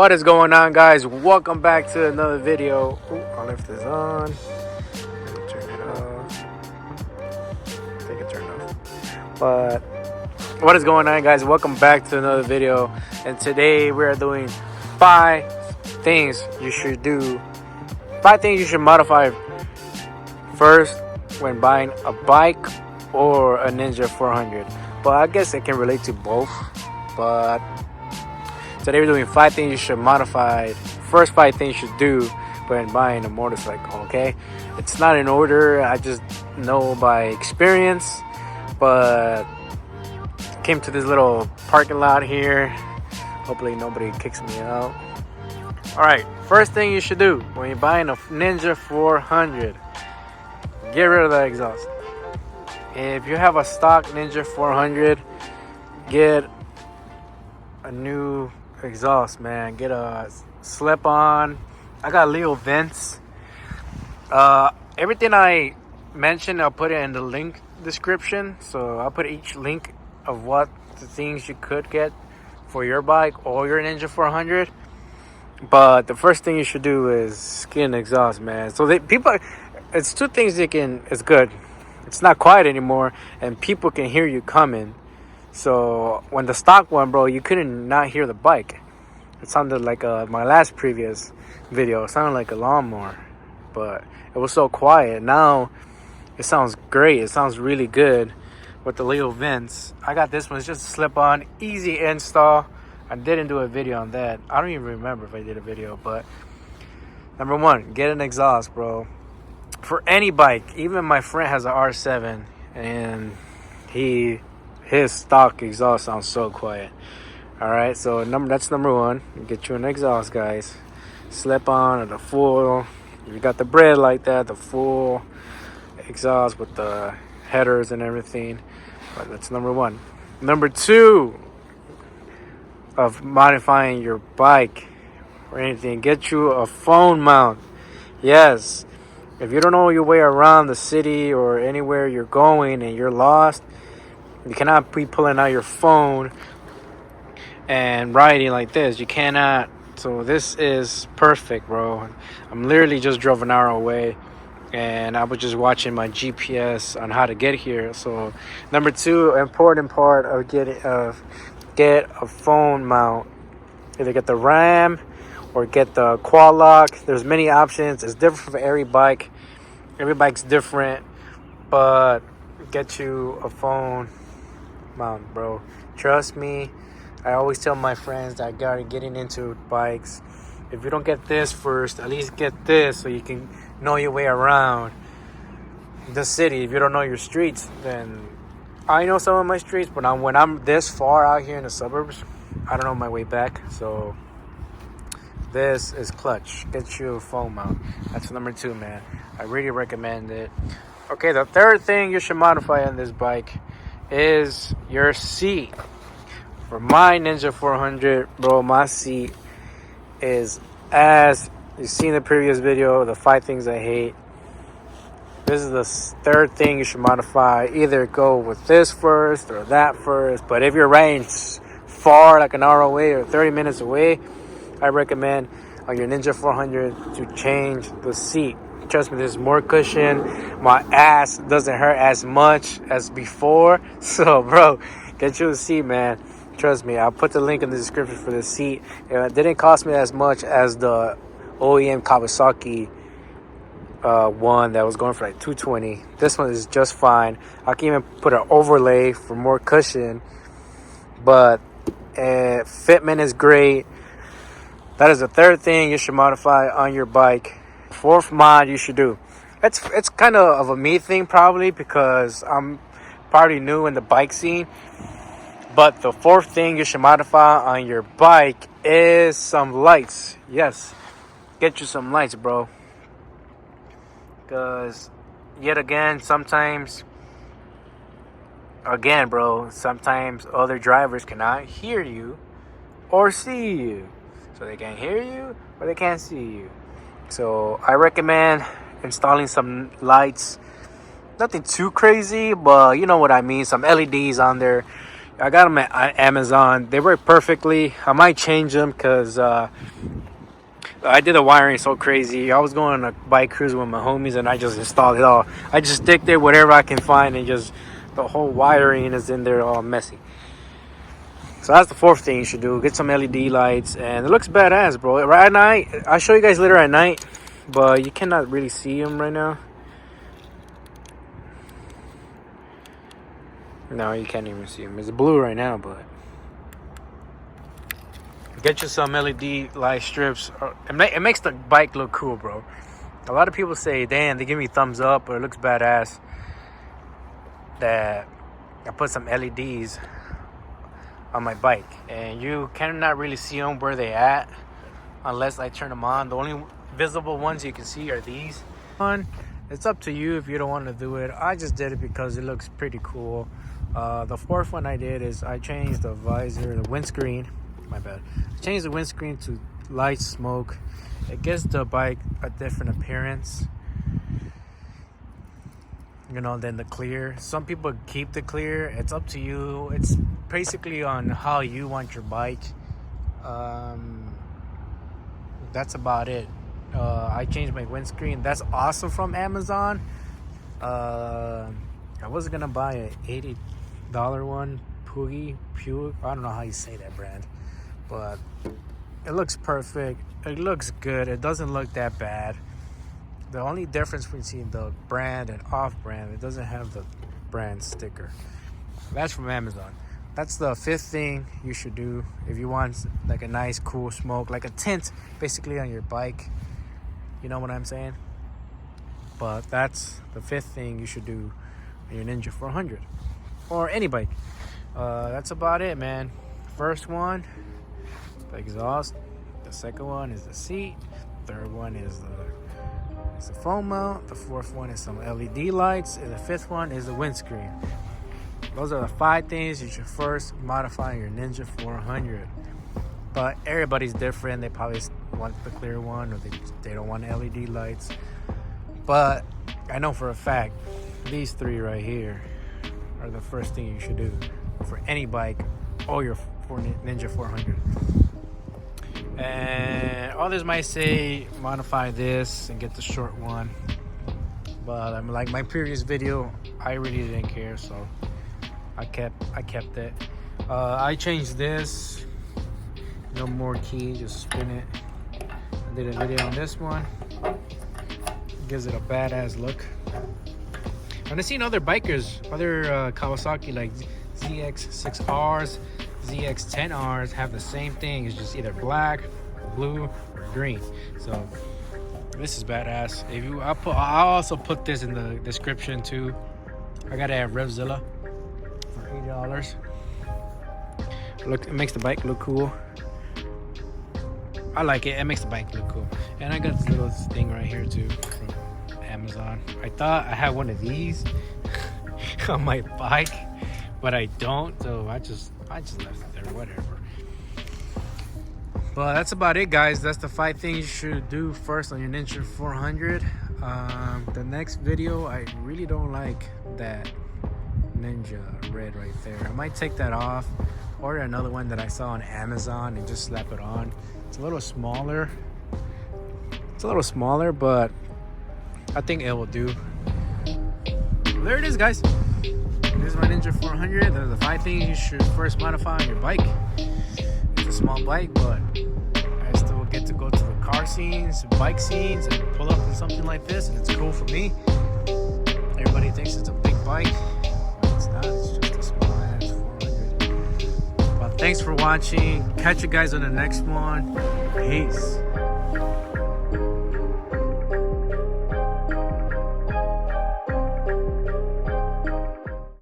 What is going on, guys? Welcome back to another video. Ooh, I'll lift this on. Turn it off. I think it turned off. But what is going on, guys? Welcome back to another video. And today we are doing 5 things you should do. 5 things you should modify first when buying a bike or a Ninja 400. But I guess it can relate to both. But today we're doing 5 things you should modify. First 5 things you should do when buying a motorcycle, okay? It's not in order. I just know by experience. But came to this little parking lot here. Hopefully nobody kicks me out. Alright, first thing you should do when you're buying a Ninja 400. Get rid of the exhaust. If you have a stock Ninja 400, get a new exhaust, man. Get a slip on. I got little vents. Everything I mentioned, I'll put it in the link description. So I'll put each link of what the things you could get for your bike or your Ninja 400. But the first thing you should do is get an exhaust, man. So it's 2 things it's good. It's not quiet anymore, and people can hear you coming. So when the stock one, bro, you couldn't not hear the bike. It sounded like my last previous video. It sounded like a lawnmower, but it was so quiet. Now it sounds great. It sounds really good with the little vents. I got this one. It's just a slip-on, easy install. I didn't do a video on that. I don't even remember if I did a video, but number 1, get an exhaust, bro. For any bike. Even my friend has an R7, and his stock exhaust sounds so quiet. Alright, so that's number 1. Get you an exhaust, guys. Slip on or the full. If you got the bread like that, the full exhaust with the headers and everything. But that's number 1. Number 2 of modifying your bike or anything, get you a phone mount. Yes. If you don't know your way around the city or anywhere you're going and you're lost, you cannot be pulling out your phone and riding like this. You cannot. So this is perfect, bro. I'm literally just drove an hour away, and I was just watching my GPS on how to get here. So number 2, important part of get a phone mount. Either get the RAM or get the quad lock. There's many options. It's different for every bike. Every bike's different, but get you a phone mount, bro. Trust me. I always tell my friends that are getting into bikes, if you don't get this first, at least get this so you can know your way around the city. If you don't know your streets, then I know some of my streets, but when I'm this far out here in the suburbs, I don't know my way back. So this is clutch. Get you a phone mount. That's number 2, man. I really recommend it. Okay, the third thing you should modify on this bike is your seat. For my Ninja 400, bro, my seat is, as you see in the previous video, the 5 things I hate. This is the third thing you should modify. Either go with this first or that first. But if you're riding far, like an hour away or 30 minutes away, I recommend on your Ninja 400 to change the seat. Trust me, there's more cushion. My ass doesn't hurt as much as before. So, bro, get you a seat, man. Trust me, I'll put the link in the description for the seat. It didn't cost me as much as the OEM Kawasaki one that was going for like $220. This one is just fine. I can even put an overlay for more cushion. But fitment is great. That is the third thing you should modify on your bike. 4th mod you should do. It's kind of a me thing probably because I'm probably new in the bike scene. But the 4th thing you should modify on your bike is some lights. Yes, get you some lights, bro. Because yet again, sometimes other drivers cannot hear you or see you. So they can't hear you or they can't see you. So I recommend installing some lights. Nothing too crazy, but you know what I mean. Some LEDs on there. I got them at Amazon. They work perfectly. I might change them because I did the wiring so crazy. I was going on a bike cruise with my homies and I just installed it all. I just stick there whatever I can find and just the whole wiring is in there all messy. So that's the fourth thing you should do. Get some LED lights and it looks badass, bro. Right at night, I'll show you guys later at night, but you cannot really see them right now. No, you can't even see them. It's blue right now, but get you some LED light strips. It makes the bike look cool, bro. A lot of people say, damn, they give me thumbs up or it looks badass that I put some LEDs on my bike. And you cannot really see them where they at unless I turn them on. The only visible ones you can see are these. It's up to you if you don't want to do it. I just did it because it looks pretty cool. The fourth one I did is I changed the visor, the windscreen. My bad. I changed the windscreen to light smoke. It gives the bike a different appearance, you know, than the clear. Some people keep the clear. It's up to you. It's basically on how you want your bike. That's about it. I changed my windscreen. That's also from Amazon. I was gonna buy an $80 one, Pug. I don't know how you say that brand, but it looks perfect. It looks good. It doesn't look that bad. The only difference between the brand and off-brand, it doesn't have the brand sticker. That's from Amazon. That's the fifth thing you should do if you want like a nice cool smoke, like a tint basically on your bike. You know what I'm saying? But that's the fifth thing you should do on your Ninja 400 or any bike. That's about it, man. First one, the exhaust. The second one is the seat. Third one is the phone mount. The fourth one is some LED lights, and the fifth one is the windscreen. Those are the 5 things you should first modify your Ninja 400. But everybody's different. They probably want the clear one, or they don't want LED lights. But I know for a fact these 3 right here are the first thing you should do for any bike or your Ninja 400. And others might say modify this and get the short one, but I'm like my previous video, I really didn't care, so I kept it. I changed this. No more key, just spin it. I did a video on this one. Gives it a badass look. And I've seen other bikers, other Kawasaki like ZX6Rs, ZX10Rs have the same thing. It's just either black, blue, or green. So this is badass. I'll also put this in the description too. I got it at Revzilla for $80. Look, it makes the bike look cool. I like it. It makes the bike look cool. And I got this little thing right here too from Amazon. I thought I had one of these on my bike, but I don't. So I just left it there. Whatever. But that's about it, guys. That's the 5 things you should do first on your Ninja 400. The next video, I really don't like that Ninja red right there. I might take that off, order another one that I saw on Amazon and just slap it on. It's a little smaller. But I think it will do. There it is, guys. This is my Ninja 400. Those are the 5 things you should first modify on your bike. It's a small bike, but I still get to go to the car scenes, bike scenes, and pull up in something like this, and it's cool for me. Everybody thinks it's a big bike, but it's not. It's just a small ass 400. But thanks for watching. Catch you guys on the next one. Peace.